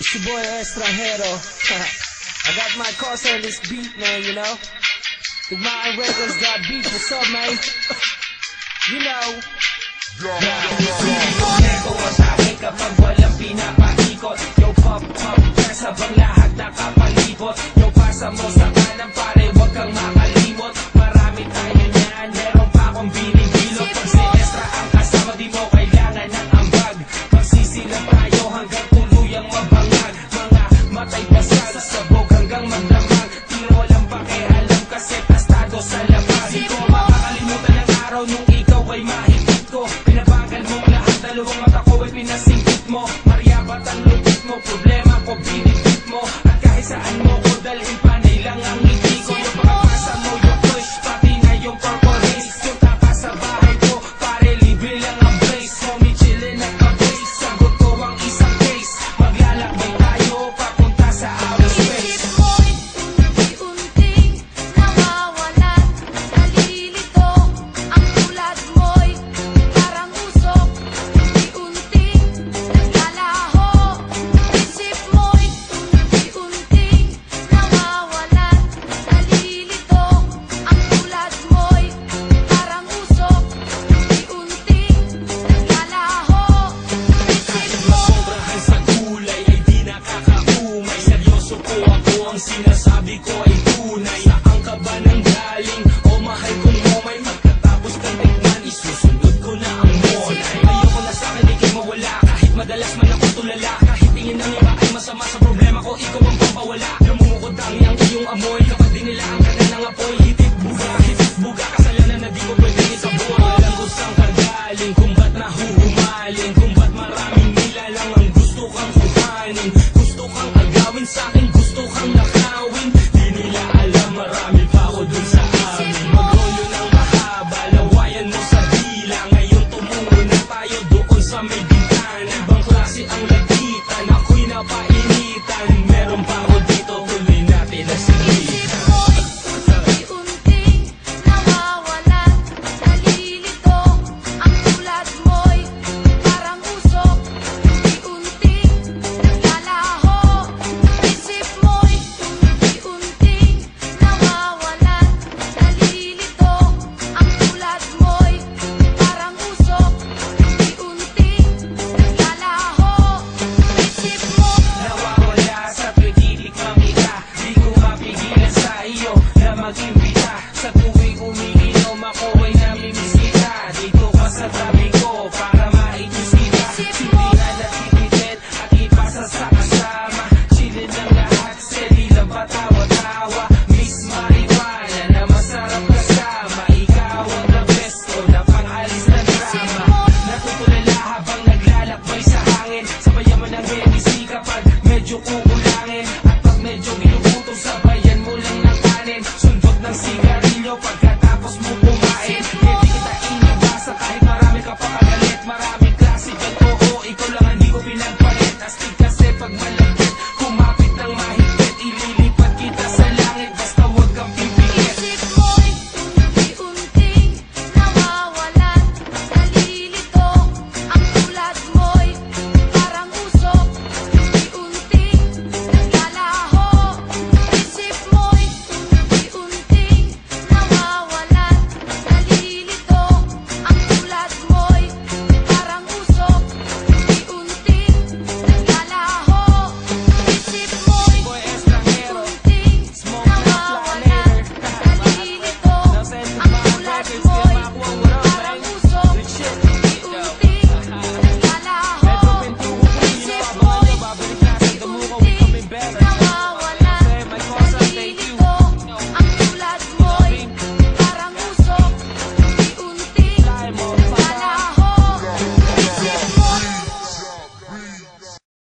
It's your boy Extranjero. I got my cosa on this beat, man, you know. Big Mountain Records got beat, what's up, man? You know. Atake kapag walang pinapakikot. Yo, pop, pop, press habang lahat nakapalibot. Yo, pasa mo sa kanan pare, wag kang makalimot. Marami tayo niyan, meron pa akong binibilot. Pag si Extra ang kasama, di mo kailangan ng ambag. Magsisilang tayo hanggang tuluyang mabangag. Mga matay pasal, sabog hanggang magdamag. Tiro walang pakialam kasi tastado sa labas. Di ko makakalimutan ang araw nung ikaw ay mahigit ko. Pinabagal mong lahat, dalawang mata ko ay pinasingkit mo. Mariabat ang lupit mo, problema ko binibit mo. At kahit saan mo ko dalhin, panay lang ang ngiti ko. Yung pagkakasa mo, yung push, pati na yung purple haze. Yung taka sa bahay ko, pare libre lang ang place. Homie chillin' at pa-base, sagot ko ang isang case. Maglalakbay tayo, papunta sa outer space. Unti-unting nawawalan, nalilito ang tulad mo'y parang usok. Unti-unting naglalaho, isip mo'y unti-unting nawawalan, nalilito ang tulad mo'y parang usok. Unti-unting naglalaho, isip mo. Masobrahan sa gulay ay di nakakaumay. Seryoso po ako, ang sinasabi ko ay tunay. Saan ka ba nang galing? O mahal kong momay, pagkatapos kang tikman, isusunod ko na ang monay. Ayoko na sa akin, di kayo mawala. Kahit madalas man ako tulala, kahit tingin ng iba ay masama sa problema ko, ikaw ang pampawala. Lumumukod ang iyong amoy, kapag di nila ang kanan ng apoy. Hitit buga, kasalanan na di ko pwede isaboy. Alam ko saan ka galing, kung ba't nahuhumaling, kung ba't maraming nilalang ang gusto kang kuhanin. Gusto kang agawin sa'kin, gusto kang nakawin. Di nila alam, marami pa ako dun sa amin. Magrolyo ng mahaba, lawayan mo sa dila. Ngayon tumungo na tayo doon sa may bintana. Ibang klase ang lagitan, ako'y napainitan. Meron pa ako